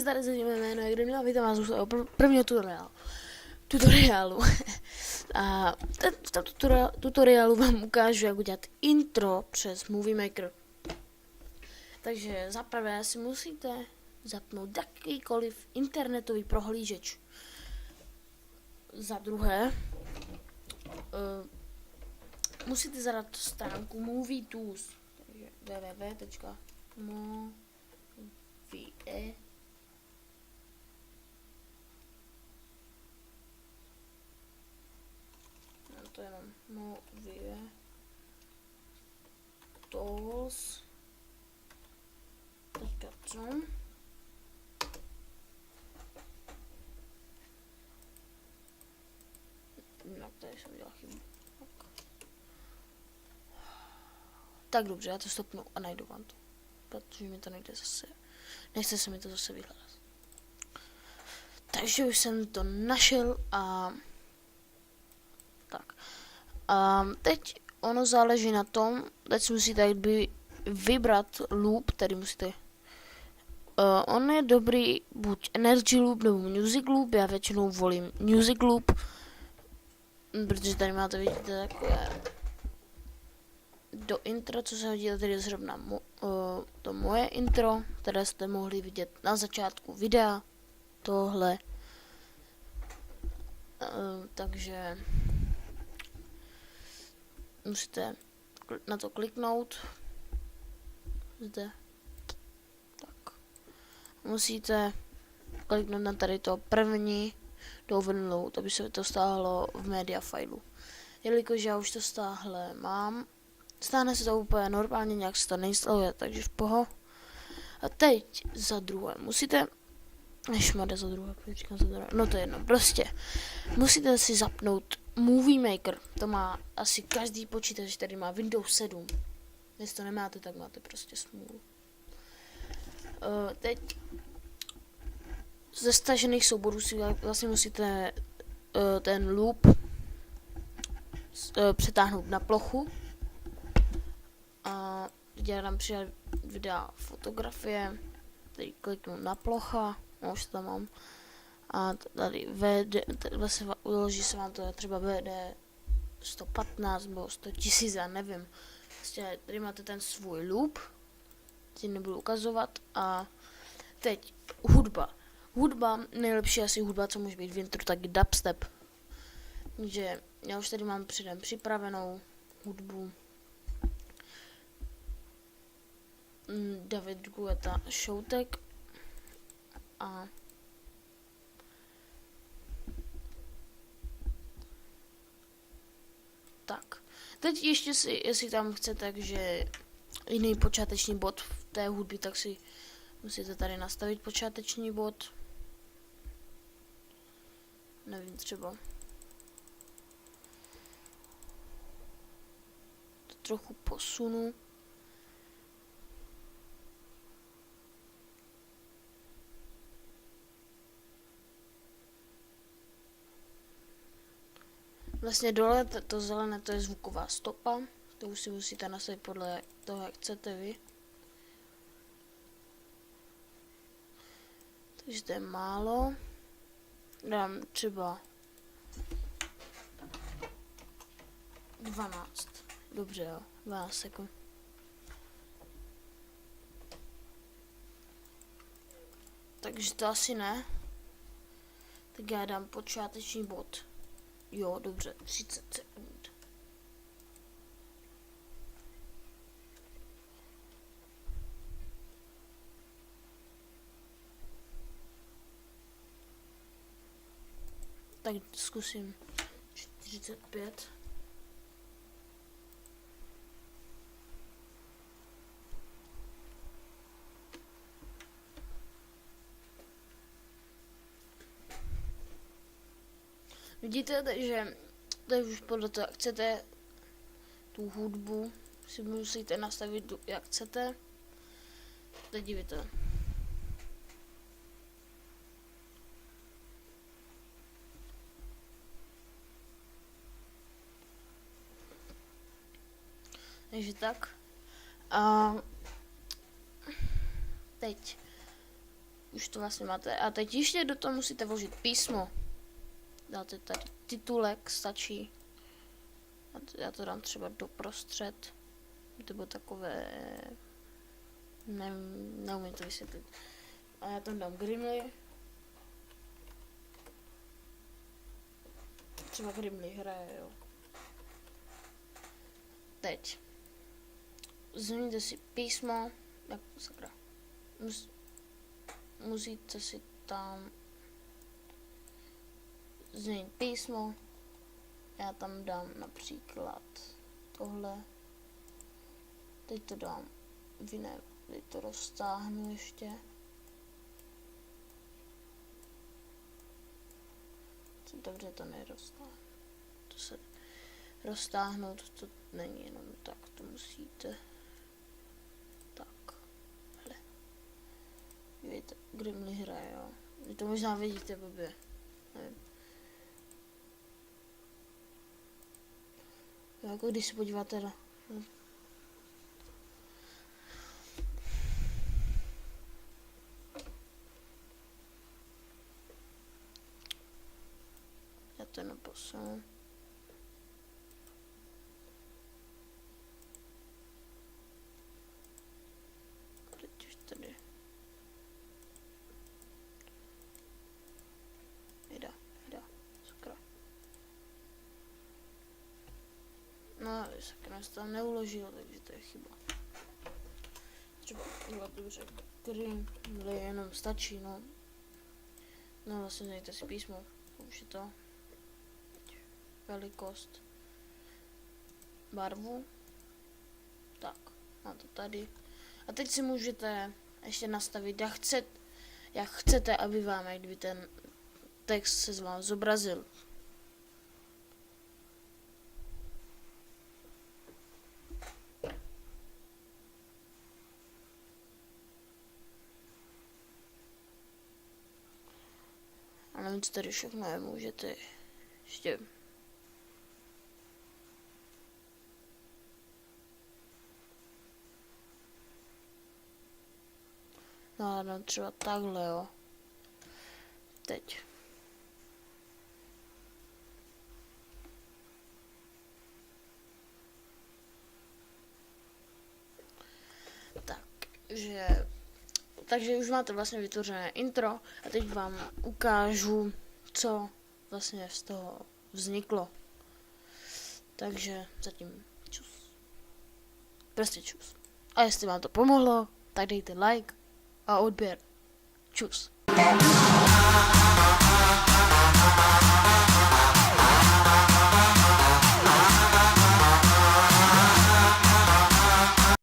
tady se jméno, jak měla vítám vás u prvního tutoriálu. A v tomto tutoriálu vám ukážu, jak udělat intro přes Movie Maker. Takže za prvé si musíte zapnout jakýkoliv internetový prohlížeč. Za druhé musíte zadat stránku Movie Tools, takže www.movie. To je jenom Movie Tools. Teďka co? No, tady jsem udělal chybu. Tak dobře, já to stopnu a najdu vám to. Protože mi to nejde zase. Nechce se mi to zase vyhledat. Takže už jsem to našel a tak. A teď ono záleží na tom, teď si musíte jakby vybrat loop, který musíte. On je dobrý buď energy loop nebo music loop, já většinou volím music loop, protože tady máte, vidíte, takové do intro, co se hodí, tady je zrovna to moje intro, které jste mohli vidět na začátku videa, tohle. Takže musíte na to kliknout. Zde. Tak. Musíte kliknout na tady to první download, aby se to stáhlo v media filu. Jelikož já už to stáhle mám, stáhne se to úplně normálně, nějak se to neinstaluje, takže v poho. A teď za druhé musíte, no to je jedno, prostě musíte si zapnout Movie Maker, to má asi každý počítač, který má Windows 7. Jestli to nemáte, tak máte prostě smůlu. Teď ze stažených souborů si vlastně musíte ten loop přetáhnout na plochu. A já dám přidat videa fotografie, tady kliknu na plocha, už to tam mám. A tady vlastně uloží se vám to třeba VD 115 nebo 100 000, já nevím. Vlastně tady máte ten svůj loop, ti nebudu ukazovat. A teď hudba. Nejlepší asi hudba, co může být v intro, tak dubstep. Takže já už tady mám předem připravenou hudbu. David Guetta Shoutek a tak. Teď ještě si, jestli tam chcete, takže jiný počáteční bod v té hudbě, tak si musíte tady nastavit počáteční bod. Nevím, třeba to trochu posunu. Vlastně dole to zelené, to je zvuková stopa, to už si musíte nastavit podle toho, jak chcete vy. Takže to je málo. Dám třeba 12. Dobře, jo, 12 sekund. Takže to asi ne. Tak já dám počáteční bod. Jo, dobře, 30 sekund. Tak zkusím 45. Vidíte, že to už podle toho, jak chcete tu hudbu, si musíte nastavit, jak chcete. Teď dívejte. Takže tak. A teď už to vlastně máte. A teď ještě do toho musíte vložit písmo. Dáte tady titulek, stačí. Já to dám třeba doprostřed. To bylo takové... Neumím to vysvětlit. A já tam dám Grimly. Třeba Grimly hraje, jo. Teď. Změníte si písmo. Jak sakra. Musíte si tam změnit písmo. Já tam dám například tohle. Teď to dám v jiné, teď to roztáhnu ještě. Jsem dobře to neroztáhnu. To se roztáhnout, to není jenom tak, to musíte. Tak. Hele. Víte, Grimly hraje, jo. Vy to možná vidíte blbě. Nevím. Jako když se podíváte na... Já to jenom posunu. Teď už tady. Jde. Sakra. No, sakra se tam neuložil, takže to je chyba. Třeba udělat dobře. Grimly jenom stačí, no. No vlastně dejte si písmo. Už je to. Velikost. Barvu. Tak, mám to tady. A teď si můžete ještě nastavit, jak chcete, aby vám, kdyby ten text se z vás zobrazil. A nevím, co tady všechno je, můžete ještě... No, třeba takhle, jo. Teď. Takže už máte vlastně vytvořené intro a teď vám ukážu, co vlastně z toho vzniklo. Takže zatím čus. Prostě čus. A jestli vám to pomohlo, tak dejte like a odběr. Čus.